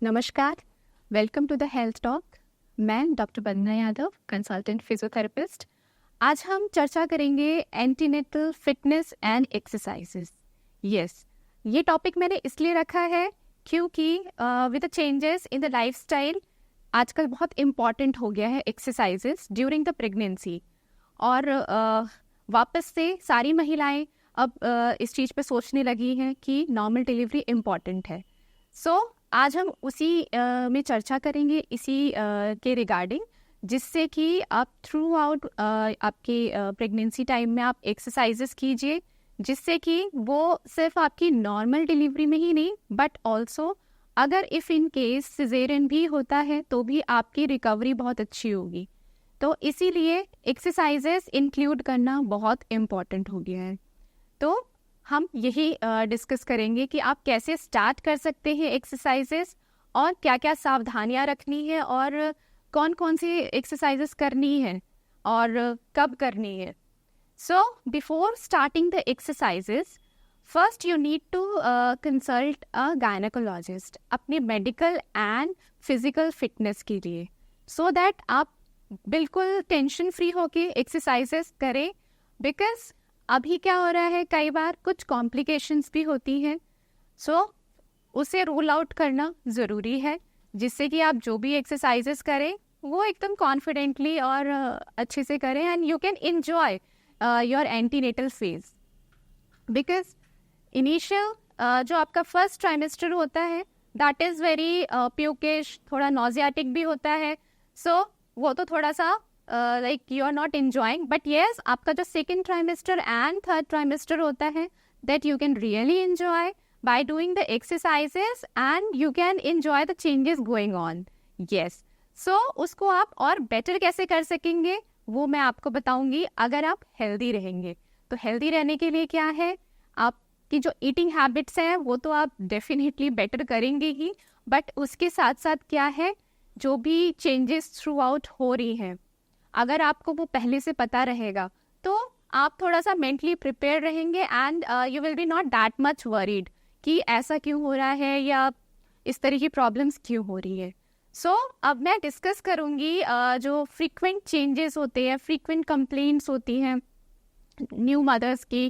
नमस्कार, welcome to the health talk. मैं doctor Vandana Yadav, consultant physiotherapist. आज हम चर्चा करेंगे antenatal fitness and exercises. Yes, ये टॉपिक मैंने इसलिए रखा है क्योंकि with the changes in the lifestyle आजकल बहुत इम्पॉर्टेंट हो गया है एक्सरसाइजेस ड्यूरिंग द प्रेगनेंसी। और वापस से सारी महिलाएं अब इस चीज़ पे सोचने लगी हैं कि नॉर्मल डिलीवरी इम्पॉर्टेंट है। सो आज हम उसी में चर्चा करेंगे, इसी के रिगार्डिंग, जिससे कि आप थ्रू आउट आपके प्रेगनेंसी टाइम में आप एक्सरसाइजेस कीजिए, जिससे कि वो सिर्फ आपकी नॉर्मल डिलीवरी में ही नहीं बट ऑल्सो अगर इफ़ इन केस सिजेरियन भी होता है तो भी आपकी रिकवरी बहुत अच्छी होगी। तो इसीलिए एक्सरसाइजेस इंक्लूड करना बहुत इम्पॉर्टेंट हो गया है। तो हम यही डिस्कस करेंगे कि आप कैसे स्टार्ट कर सकते हैं एक्सरसाइजेस और क्या क्या सावधानियां रखनी है और कौन कौन सी एक्सरसाइजेस करनी है और कब करनी है। So before starting the exercises, first you need to consult a gynaecologist अपनी मेडिकल एंड फिजिकल फिटनेस के लिए, सो दैट आप बिल्कुल टेंशन फ्री होके एक्सरसाइजेस करें। बिकॉज अभी क्या हो रहा है, कई बार कुछ कॉम्प्लिकेशंस भी होती हैं। सो उसे रूल आउट करना ज़रूरी है, जिससे कि आप जो भी एक्सरसाइजेस करें वो एकदम कॉन्फिडेंटली और अच्छे से करें and you can enjoy your antenatal phase. Because initial जो आपका फर्स्ट ट्राइमेस्टर होता है दैट इज़ वेरी प्यूकिश, थोड़ा नॉजियाटिक भी होता है। सो वो तो थोड़ा सा like you are not enjoying, but yes आपका जो second trimester and third trimester होता है that you can really enjoy by doing the exercises and you can enjoy the changes going on. Yes, so उसको आप और better कैसे कर सकेंगे वो मैं आपको बताऊंगी अगर आप हेल्दी रहेंगे। तो हेल्दी रहने के लिए क्या है, आपकी जो ईटिंग हैबिट्स हैं वो तो आप डेफिनेटली बेटर करेंगे ही, बट उसके साथ साथ क्या है, जो भी चेंजेस थ्रू आउट हो रही हैं अगर आपको वो पहले से पता रहेगा तो आप थोड़ा सा मेंटली प्रिपेयर रहेंगे and you will B not that much worried कि ऐसा क्यों हो रहा है या इस तरह की प्रॉब्लम्स क्यों हो रही है। सो अब मैं डिस्कस करूँगी जो फ्रीक्वेंट चेंजेस होते हैं, फ्रीक्वेंट कंप्लेंट्स होती हैं न्यू मदर्स की,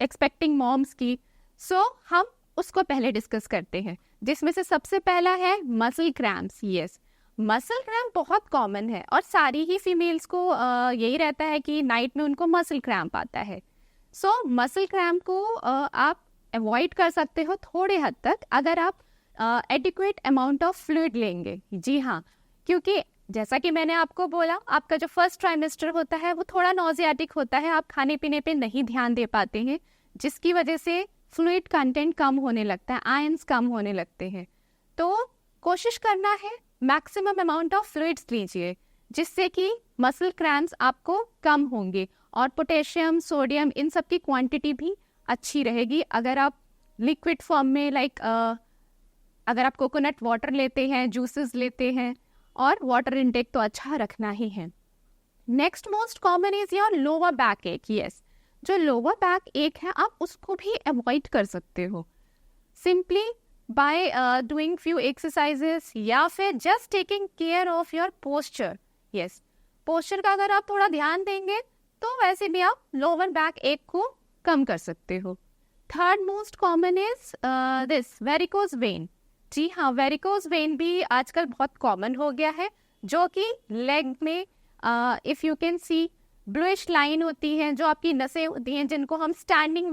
एक्सपेक्टिंग मॉम्स की। सो हम उसको पहले डिस्कस करते हैं, जिसमें से सबसे पहला है muscle cramps. Yes, muscle cramp बहुत कॉमन है और सारी ही फीमेल्स को यही रहता है कि नाइट में उनको मसल क्रैम्प आता है। सो मसल क्रैम्प को आप अवॉइड कर सकते हो थोड़े हद तक अगर आप एडिक्वेट अमाउंट ऑफ फ्लूइड लेंगे। जी हाँ, क्योंकि जैसा कि मैंने आपको बोला आपका जो फर्स्ट ट्राइमेस्टर होता है वो थोड़ा नॉजियाटिक होता है, आप खाने पीने पे नहीं ध्यान दे पाते हैं, जिसकी वजह से फ्लूइड कंटेंट कम होने लगता है, आयंस कम होने लगते हैं। तो कोशिश करना है मैक्सिमम अमाउंट ऑफ फ्लूइड्स लीजिए, जिससे कि मसल क्रैम्प्स आपको कम होंगे और पोटेशियम, सोडियम, इन सब की क्वांटिटी भी अच्छी रहेगी। अगर आप लिक्विड फॉर्म में लाइक अगर आप कोकोनट वाटर लेते हैं, जूसेस लेते हैं, और वाटर इनटेक तो अच्छा रखना ही है। Next most common is your lower back एक। यस, जो लोअर बैक एक है आप उसको भी अवॉइड कर सकते हो simply by doing few exercises या फिर just taking care of your posture. Yes, posture का अगर आप थोड़ा ध्यान देंगे तो वैसे भी आप लोअर बैक एक को कम कर सकते हो। Third most common is this varicose vein. जी हाँ, वेरिकोज वेन भी आजकल बहुत कॉमन हो गया है, जो कि लेग में if you can see bluish line होती है, जो आपकी नसें होती हैं जिनको हम स्टैंडिंग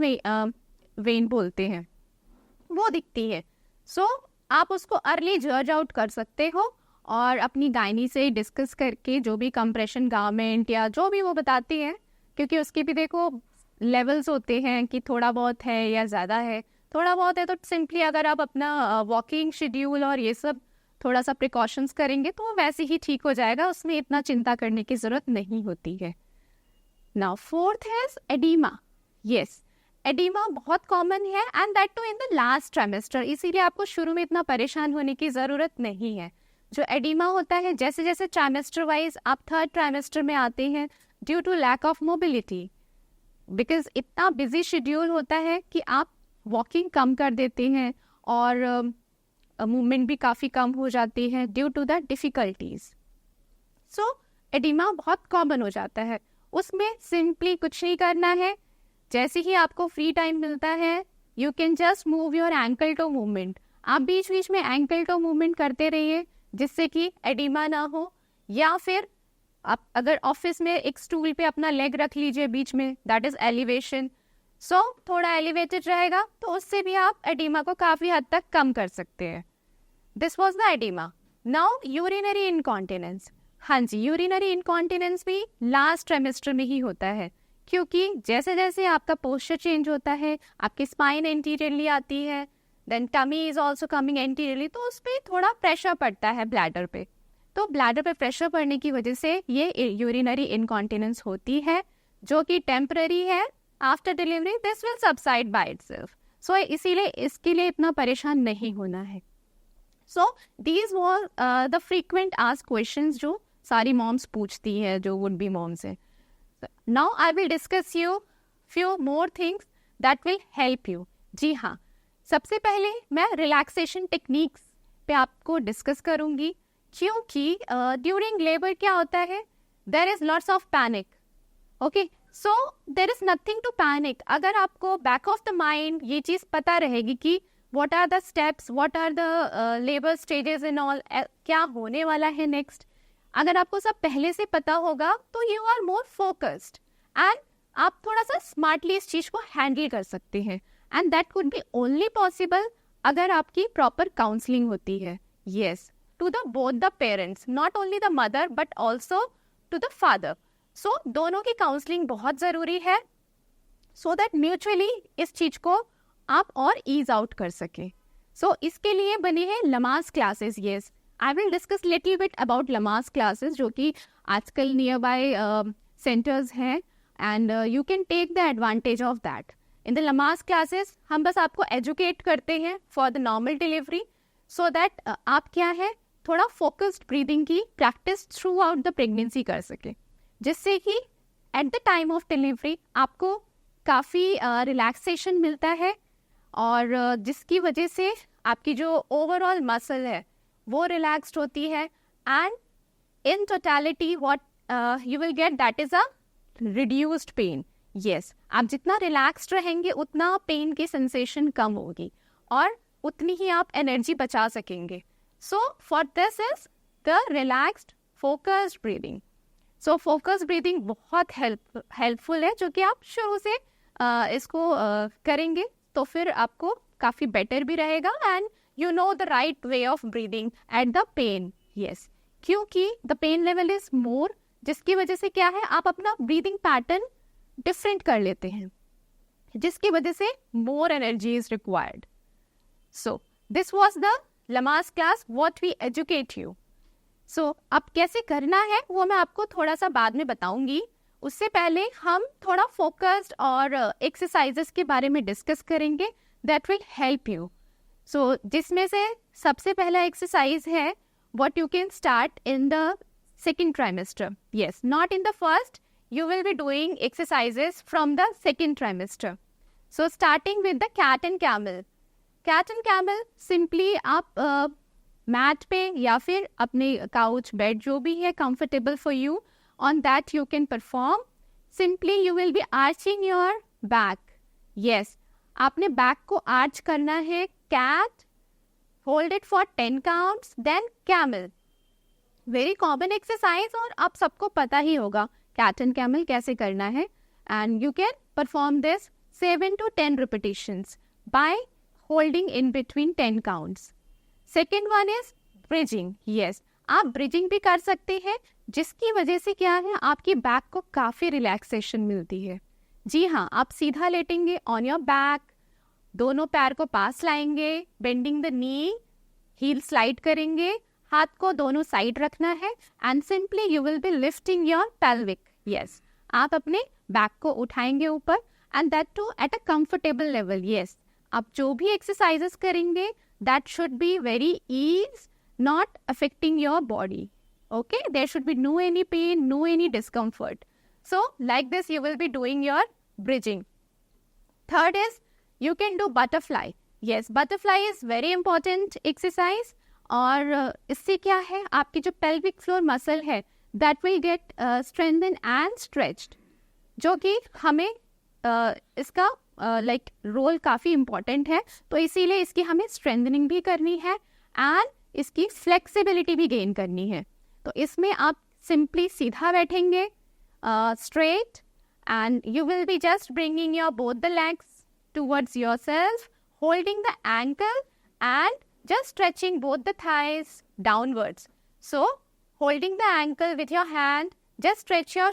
वेन बोलते हैं, वो दिखती है। सो आप उसको अर्ली जज आउट कर सकते हो और अपनी गायनी से डिस्कस करके जो भी कंप्रेशन गारमेंट या जो भी वो बताती है, क्योंकि उसके भी देखो लेवल्स होते हैं कि थोड़ा बहुत है या ज़्यादा है। थोड़ा बहुत है तो सिंपली अगर आप अपना वॉकिंग शेड्यूल और ये सब थोड़ा सा प्रिकॉशंस करेंगे तो वैसे ही ठीक हो जाएगा, उसमें इतना चिंता करने की ज़रूरत नहीं होती है। Now fourth is oedema. Yes, oedema बहुत कॉमन है and that too in the last trimester, इसीलिए आपको शुरू में इतना परेशान होने की ज़रूरत नहीं है। जो एडीमा होता है जैसे जैसे ट्राइमेस्टर वाइज आप थर्ड ट्राइमेस्टर में आते हैं due to lack of mobility, because इतना बिजी शेड्यूल होता है कि आप वॉकिंग कम कर देते हैं और मूवमेंट भी काफ़ी कम हो जाती है due to the difficulties. So oedema बहुत कॉमन हो जाता है। उसमें सिंपली कुछ नहीं करना है, जैसे ही आपको फ्री टाइम मिलता है you can just move your ankle toe movement. आप बीच बीच में एंकल टो मूवमेंट करते रहिए जिससे कि एडिमा ना हो, या फिर आप अगर ऑफिस में एक स्टूल पे अपना लेग रख लीजिए बीच में, दैट इज एलिवेशन। सो थोड़ा एलिवेटेड रहेगा तो उससे भी आप एडिमा को काफ़ी हद तक कम कर सकते हैं। This was the oedema. Now urinary incontinence. हाँ जी, यूरिनरी इनकॉन्टिनेंस भी लास्ट ट्राइमेस्टर में ही होता है, क्योंकि जैसे जैसे आपका पोस्चर चेंज होता है, आपकी स्पाइन एंटीरियरली आती है, then tummy is also coming anteriorly, तो उस पर थोड़ा प्रेशर पड़ता है ब्लैडर पे। तो ब्लैडर पे प्रेशर पड़ने की वजह से ये यूरिनरी इनकॉन्टिनेंस होती है, जो कि टेम्पररी है। After delivery this will subside by itself. So इसीलिए इसके लिए इतना परेशान नहीं होना है। So these were the frequent asked questions जो सारी मॉम्स पूछती है, जो वुड बी मॉम्स है। Now I will discuss you few more things that will help you. जी हाँ, सबसे पहले मैं रिलैक्सेशन टेक्निक्स पे आपको डिस्कस करूंगी, क्योंकि ड्यूरिंग लेबर क्या होता है, there is lots of panic. Okay, so there is nothing to panic. अगर आपको बैक ऑफ द माइंड ये चीज़ पता रहेगी कि what are the steps, what are the labour stages in all, क्या होने वाला है नेक्स्ट, अगर आपको सब पहले से पता होगा तो you are more focused and आप थोड़ा सा स्मार्टली इस चीज़ को हैंडल कर सकते हैं। And that could be only possible अगर आपकी प्रॉपर काउंसलिंग होती है। Yes, to the both the parents, not only the mother but also to the father. So दोनों की काउंसलिंग बहुत ज़रूरी है, सो दैट म्यूचुअली इस चीज़ को आप और ईज आउट कर सकें। सो इसके लिए बने हैं Lamaze classes. Yes, I will discuss little bit about Lamaze classes, जो कि आजकल नियर बाय सेंटर्स हैं, and you can take the advantage of that. In the Lamaze classes हम बस आपको एजुकेट करते हैं for the normal delivery, so that आप क्या है थोड़ा फोकस्ड ब्रीदिंग की practice throughout the pregnancy कर सके, जिससे कि at the time of delivery आपको काफ़ी रिलैक्सेशन मिलता है, और जिसकी वजह से आपकी जो ओवरऑल मसल है वो रिलैक्स्ड होती है, and in totality what you will get that is a reduced pain. Yes, आप जितना रिलैक्स्ड रहेंगे उतना पेन की सेंसेशन कम होगी और उतनी ही आप एनर्जी बचा सकेंगे। So for this is the relaxed focused breathing. So focused breathing बहुत हेल्पफुल है, जो कि आप शुरू से इसको करेंगे तो फिर आपको काफ़ी बेटर भी रहेगा, and you know the right way of breathing at the pain. Yes, क्योंकि the pain level is more, जिसकी वजह से क्या है आप अपना breathing pattern different कर लेते हैं, जिसकी वजह से more energy is required. So this was the Lamaze class what we educate you. So अब कैसे करना है वो मैं आपको थोड़ा सा बाद में बताऊंगी। उससे पहले हम थोड़ा फोकस्ड और एक्सरसाइजेस के बारे में डिस्कस करेंगे that will help you. सो जिसमें से सबसे पहला एक्सरसाइज है what you can start in the second trimester. Yes, not in the first. You will be doing exercises from the second trimester. So starting with the cat and camel. Cat and camel simply आप mat पे या फिर अपने couch bed जो भी है comfortable for you, on that you can perform. Simply you will be arching your back. Yes, आपने back को आर्च करना है। Cat, hold it for 10 counts, then camel. Very common exercise और आप सबको पता ही होगा कैट एंड कैमल कैसे करना है, and you can perform this 7 to 10 repetitions by holding in between 10 counts. Second one is bridging. Yes, आप ब्रिजिंग भी कर सकते हैं, जिसकी वजह से क्या है आपकी बैक को काफ़ी रिलैक्सेशन मिलती है। जी हाँ, आप सीधा लेटेंगे ऑन योर बैक, दोनों पैर को पास लाएंगे, bending the knee, heel slide करेंगे, हाथ को दोनों साइड रखना है, and simply you will be lifting your pelvic. Yes, आप अपने बैक को उठाएंगे ऊपर, and that too at a comfortable level. Yes, आप जो भी एक्सरसाइजेस करेंगे that should be very ease, not affecting your body. Okay, there should be no any pain, no any discomfort. So like this you will be doing your bridging. Third is you can do butterfly. Yes, butterfly is very important exercise. और इससे क्या है, आपकी जो pelvic floor muscle है that will get strengthen and stretched, जो कि हमें इसका लाइक रोल काफ़ी इम्पॉर्टेंट है। तो इसीलिए इसकी हमें स्ट्रेंथनिंग भी करनी है एंड इसकी फ्लेक्सिबिलिटी भी गेन करनी है। तो इसमें आप सिंपली सीधा बैठेंगे, straight, and you will be just bringing your both the legs towards yourself, holding the ankle and just stretching both the thighs downwards. So, holding the ankle with your hand, just stretch your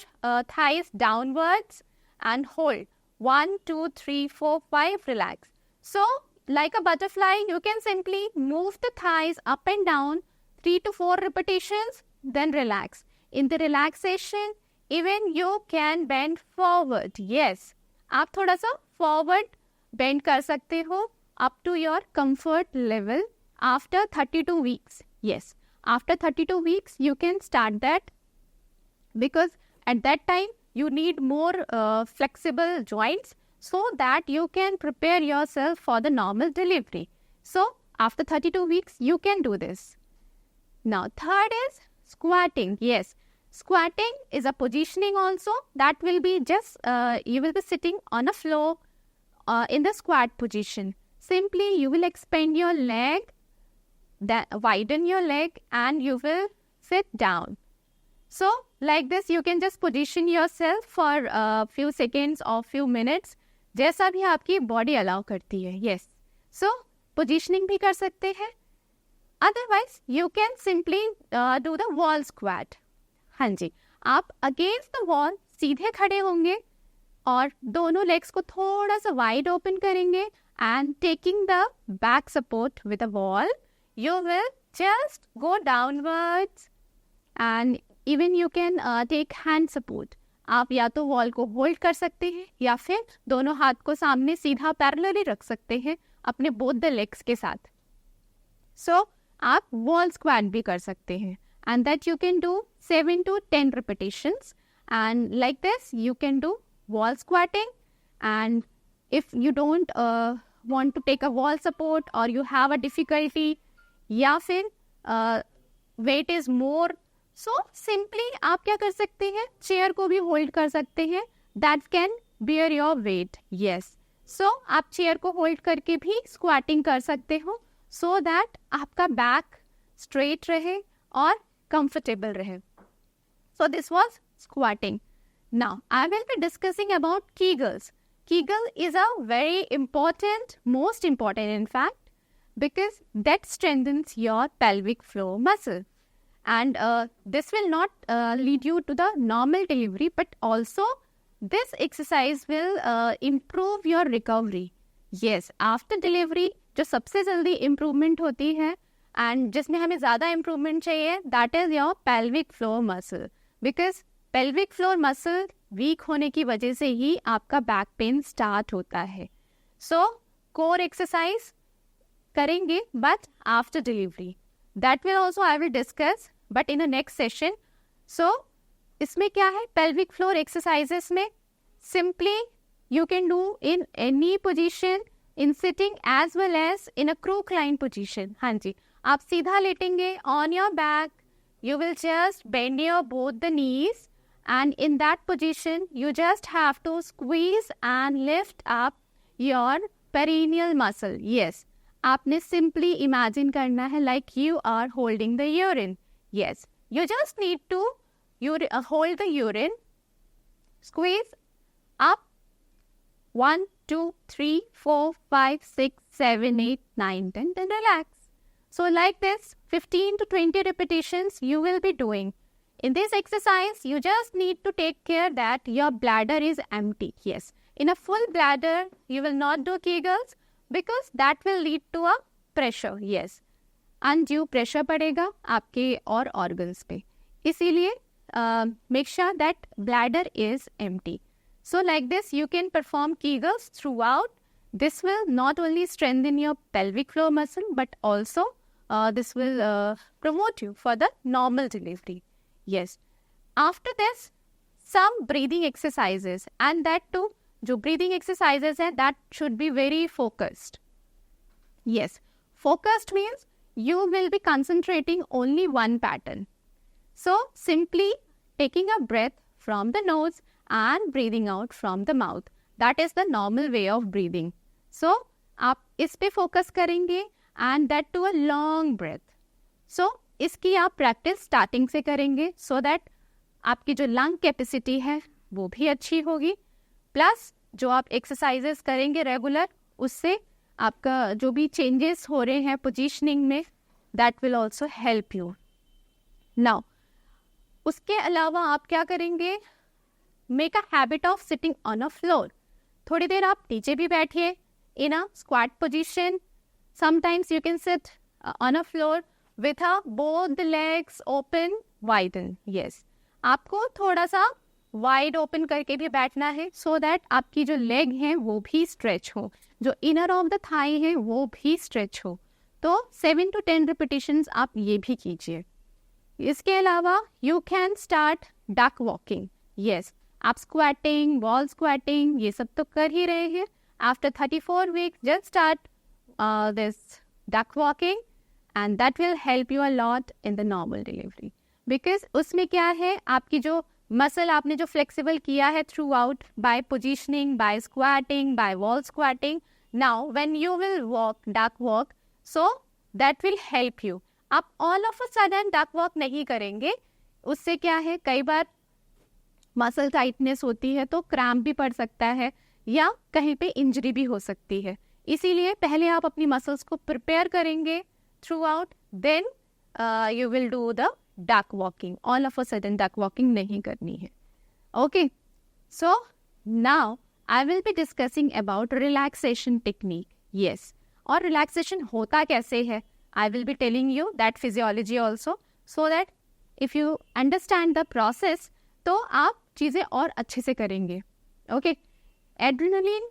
thighs downwards and hold. 1, 2, 3, 4, 5, relax. So, like a butterfly, you can simply move the thighs up and down 3 to 4 repetitions, then relax. In the relaxation, even you can bend forward. Yes, आप थोड़ा सा forward bend कर सकते हो up to your comfort level after 32 weeks. Yes, after 32 weeks you can start that, because at that time you need more flexible joints so that you can prepare yourself for the normal delivery. So after 32 weeks you can do this. Now third is squatting. Yes, squatting is a positioning also that will be just you will be sitting on a floor in the squat position. Simply you will expand your leg, widen your leg, and you will sit down. So like this you can just position yourself for a few seconds or few minutes, जैसा भी आपकी body allow करती है. Yes, so positioning भी कर सकते हैं. Otherwise you can simply do the wall squat. हाँ जी, आप against the wall सीधे खड़े होंगे और दोनों legs को थोड़ा सा wide open करेंगे, and taking the back support with a wall, you will just go downwards, and even you can take hand support. आप या तो wall को hold कर सकते हैं या फिर दोनों हाथ को सामने सीधा पैरेलली रख सकते हैं अपने both the legs के साथ. So आप wall squat भी कर सकते हैं, and that you can do 7 to 10 repetitions, and like this you can do wall squatting. And if you don't want to take a wall support or you have a difficulty या फिर weight is more, so simply आप क्या कर सकते हैं, chair को भी hold कर सकते हैं, that can bear your weight. Yes, so आप चेयर को होल्ड करके भी स्क्वाटिंग कर सकते हो so that आपका बैक स्ट्रेट रहे और कंफर्टेबल रहे. So this was squatting. Now I will be discussing about Kegels. Kegel is a very important, most important in fact, because that strengthens your pelvic floor muscle. And this will not lead you to the normal delivery, but also this exercise will improve your recovery. Yes, after delivery जो सबसे जल्दी improvement होती है and जिसमें हमें ज़्यादा improvement चाहिए, that is your pelvic floor muscle. Because pelvic floor muscle weak होने की वजह से ही आपका बैक पेन स्टार्ट होता है. सो कोर एक्सरसाइज करेंगे but after delivery, that will also I will discuss but in a next session. So इसमें क्या है, पेल्विक फ्लोर एक्सरसाइजेस में simply you can do in any position, in sitting as well as in a crook line position. हाँ जी, आप सीधा लेटेंगे on your back, you will just bend your both the knees, and in that position you just have to squeeze and lift up your perineal muscle. Yes, आपने simply imagine करना है like you are holding the urine. Yes, you just need to hold the urine, squeeze up 1, 2, 3, 4, 5, 6, 7, 8, 9, 10, then relax. So like this 15 to 20 repetitions you will be doing. In this exercise you just need to take care that your bladder is empty. Yes, in a full bladder you will not do Kegels because that will lead to a pressure. Yes, undue pressure पड़ेगा आपके और organs पे, इसीलिए make sure that bladder is empty. So like this you can perform Kegels throughout. This will not only strengthen your pelvic floor muscle but also this will promote you for the normal delivery. Yes. After this, some breathing exercises, and that too, जो breathing exercises है, that should be very focused. Yes, focused means you will be concentrating only one pattern. So simply taking a breath from the nose and breathing out from the mouth. That is the normal way of breathing. So आप इस पे focus करेंगे and that to a long breath. So इसकी आप practice starting से करेंगे so that आपकी जो लंग कैपेसिटी है वो भी अच्छी होगी, प्लस जो आप एक्सरसाइजेस करेंगे रेगुलर, उससे आपका जो भी चेंजेस हो रहे हैं पोजीशनिंग में, that will also help you. Now उसके अलावा आप क्या करेंगे, make a habit of sitting on a floor. थोड़ी देर आप नीचे भी बैठिए in a squat position. Sometimes you can sit on a floor with a both the legs open widen. Yes, आपको थोड़ा सा वाइड ओपन करके भी बैठना है सो दैट आपकी जो लेग है वो भी स्ट्रेच हो, जो इनर ऑफ द थाई है वो भी स्ट्रेच हो. तो 7 to 10 रिपीटिशंस आप ये भी कीजिए. इसके अलावा you can start duck walking. Yes, आप स्क्वाटिंग, वॉल स्क्वाटिंग ये सब तो कर ही रहे हैं. After 34 weeks just start this duck walking and that will help you a lot in the normal delivery. Because उसमें क्या है, आपकी जो मसल आपने जो फ्लेक्सिबल किया है throughout by positioning, by squatting, by wall squatting, now when you will walk duck walk, so that will help you. आप all of a sudden duck walk नहीं करेंगे. उससे क्या है, कई बार मसल टाइटनेस होती है तो क्रैम्प भी पड़ सकता है या कहीं पे इंजरी भी हो सकती है. इसीलिए पहले आप अपनी मसल्स को प्रिपेयर करेंगे throughout, then you will do the duck walking. All of a sudden duck walking नहीं करनी है. Okay, so now I will be discussing about relaxation technique. Yes, और रिलैक्सेशन होता कैसे है, I will be telling you that physiology also, so that if you understand the process, तो आप चीज़ें और अच्छे से करेंगे. ओके, एड्रेनलिन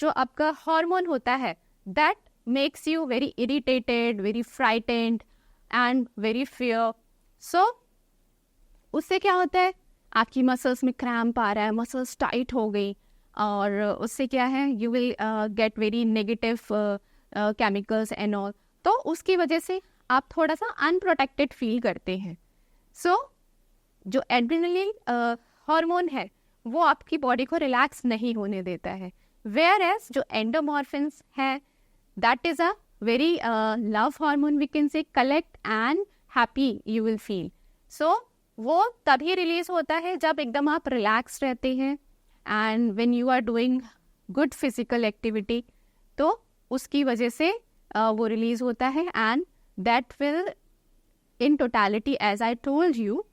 जो आपका हार्मोन होता है, that makes you very irritated, very frightened and very fear. So उससे क्या होता है, आपकी मसल्स में क्रैम्प आ रहा है, मसल्स टाइट हो गई, और उससे क्या है, you will get very negative chemicals and all. तो उसकी वजह से आप थोड़ा सा अनप्रोटेक्टेड फील करते हैं. सो जो एड्रेनलिन हार्मोन है वो आपकी बॉडी को रिलैक्स नहीं होने देता है. वेयर एज जो एंडोमॉर्फिन्स है, that is a very love hormone, we can say collect and happy you will feel. So वो तभी रिलीज होता है जब एकदम आप रिलैक्स रहते हैं and when you are doing good physical activity, तो उसकी वजह से वो रिलीज होता है and that will in totality, as I told you,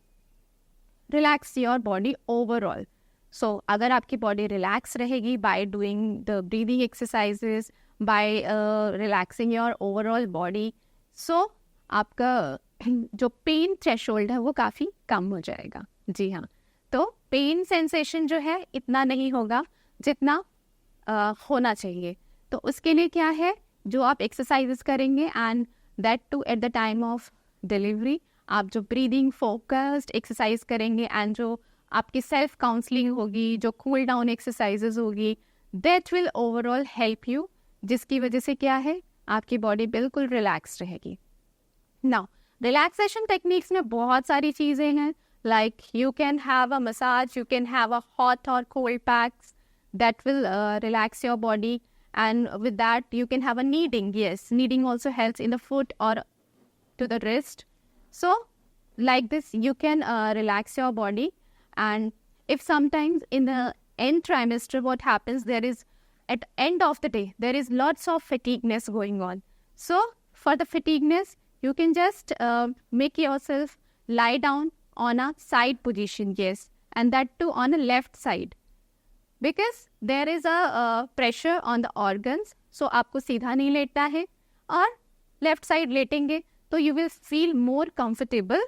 relax your body overall. So अगर आपकी बॉडी रिलैक्स रहेगी by doing the breathing exercises, by relaxing your overall body, so आपका जो पेन थ्रेशोल्ड है वो काफ़ी कम हो जाएगा. जी हाँ, तो पेन सेंसेशन जो है इतना नहीं होगा जितना होना चाहिए. तो उसके लिए क्या है, जो आप एक्सरसाइजेस करेंगे and that too at the time of delivery, आप जो ब्रीदिंग फोकस्ड एक्सरसाइज करेंगे एंड जो आपकी सेल्फ काउंसलिंग होगी, जो कूल डाउन एक्सरसाइजेस होगी, that will overall help you, जिसकी वजह से क्या है, आपकी बॉडी बिल्कुल रिलैक्स रहेगी. नाउ रिलैक्सेशन टेक्निक्स में बहुत सारी चीज़ें हैं, like you can have a massage, you can have a hot और cold packs that will relax your body, and with that you can have a kneading. Yes, kneading also helps in the foot or to the wrist. So like this you can relax your body. And if sometimes in the end trimester what happens, there is at end of the day there is lots of fatigueness going on. So for the fatigueness you can just make yourself lie down on a side position. Yes, and that too on a left side, because there is a pressure on the organs. So आपको सीधा नहीं लेटना है, और left side लेटेंगे तो you will feel more comfortable.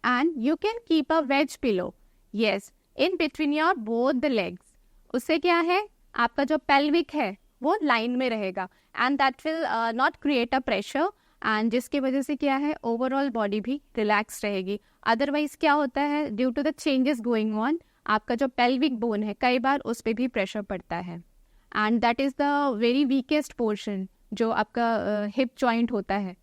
And you can keep a wedge pillow, yes, in between your both the legs. उससे क्या है, आपका जो pelvic है वो लाइन में रहेगा, and that will not create a pressure, and जिसकी वजह से क्या है, ओवरऑल बॉडी भी रिलैक्स रहेगी. अदरवाइज क्या होता है, due to the changes going on, आपका जो पेल्विक बोन है कई बार उस पर भी प्रेशर पड़ता है, and that is the very weakest portion जो आपका हिप जॉइंट होता है,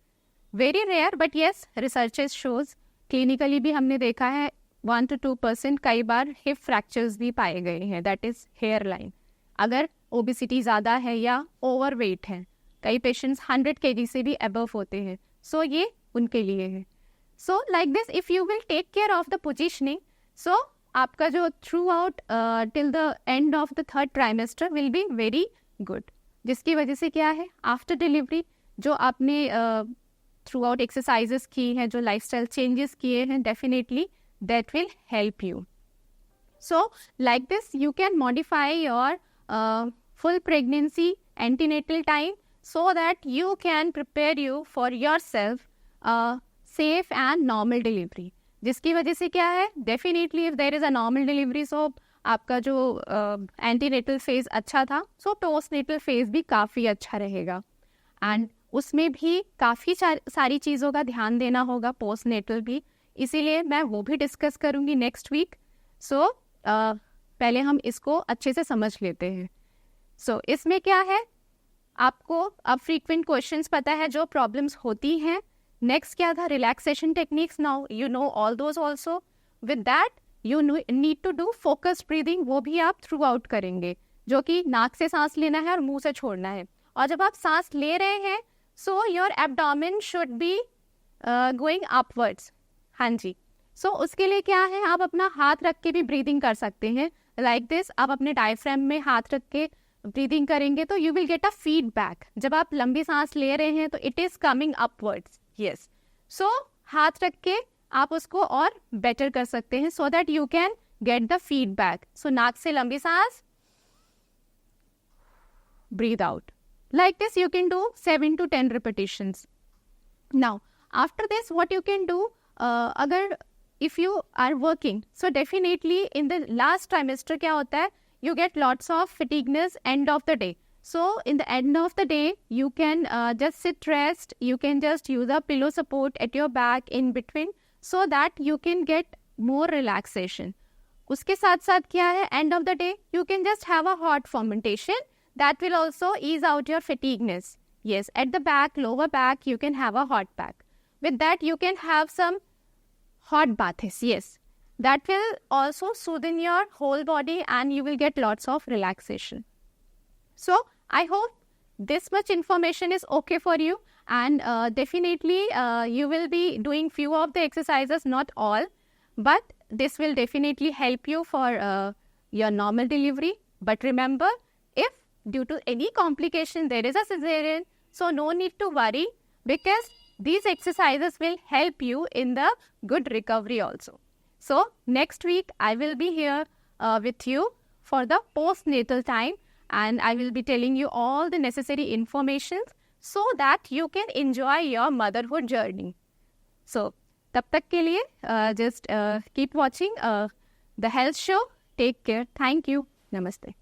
very rare but yes researches shows, clinically भी हमने देखा है 1 to 2% कई बार हिप फ्रैक्चर्स भी पाए गए हैं, दैट इज हेयर लाइन। अगर ओबिसिटी ज़्यादा है या ओवर वेट है, कई पेशेंट्स 100 kg से भी अबव होते हैं, सो ये उनके लिए है। So like this if you will take care of the positioning, so आपका जो throughout till the end of the 3rd trimester will be very good, जिसकी वजह से क्या है आफ्टर डिलीवरी जो आपने थ्रू आउट एक्सरसाइजेस की हैं, जो लाइफस्टाइल चेंजेस किए हैं, definitely that will help you. So like this you can modify your full pregnancy antenatal time so that you can prepare you for yourself safe and normal delivery, जिसकी वजह से क्या है definitely if there is a normal delivery, so आपका जो antenatal phase अच्छा था, so postnatal phase भी काफ़ी अच्छा रहेगा, and उसमें भी काफ़ी सारी चीज़ों का ध्यान देना होगा postnatal भी, इसीलिए मैं वो भी डिस्कस करूँगी नेक्स्ट वीक। सो पहले हम इसको अच्छे से समझ लेते हैं। सो इसमें क्या है, आपको अब फ्रीक्वेंट क्वेश्चंस पता है जो प्रॉब्लम्स होती हैं। नेक्स्ट क्या था, relaxation techniques, now you know all those also. With that you need to do focused breathing, वो भी आप थ्रू आउट करेंगे, जो कि नाक से सांस लेना है और मुंह से छोड़ना है। और जब आप सांस ले रहे हैं, so your abdomen should be going upwards. हाँ जी, सो उसके लिए क्या है, आप अपना हाथ रख के भी ब्रीदिंग कर सकते हैं लाइक दिस। आप अपने डायफ्राम में हाथ रख के ब्रीदिंग करेंगे तो you will get a feedback. जब आप लंबी सांस ले रहे हैं तो it is coming upwards, yes. So हाथ रख के आप उसको और बेटर कर सकते हैं so that you can get the feedback. So नाक से लंबी सांस, breathe out. Like this you can do 7 to 10 repetitions. Now after this what you can do, agar if you are working, so definitely in the last trimester क्या होता है, you get lots of fatigueness end of the day. So in the end of the day you can just sit rest, you can just use a pillow support at your back in between so that you can get more relaxation. उसके साथ साथ क्या है, end of the day you can just have a hot fermentation that will also ease out your fatigueness. Yes, at the back, lower back, you can have a hot pack. With that, you can have some hot baths. Yes, that will also soothe your whole body and you will get lots of relaxation. So, I hope this much information is okay for you, and definitely you will be doing few of the exercises, not all, but this will definitely help you for your normal delivery. But remember, if due to any complication there is a cesarean, so no need to worry, because these exercises will help you in the good recovery also. So next week I will be here with you for the postnatal time, and I will be telling you all the necessary information so that you can enjoy your motherhood journey. So tab tak ke liye just keep watching the health show. Take care. Thank you. Namaste.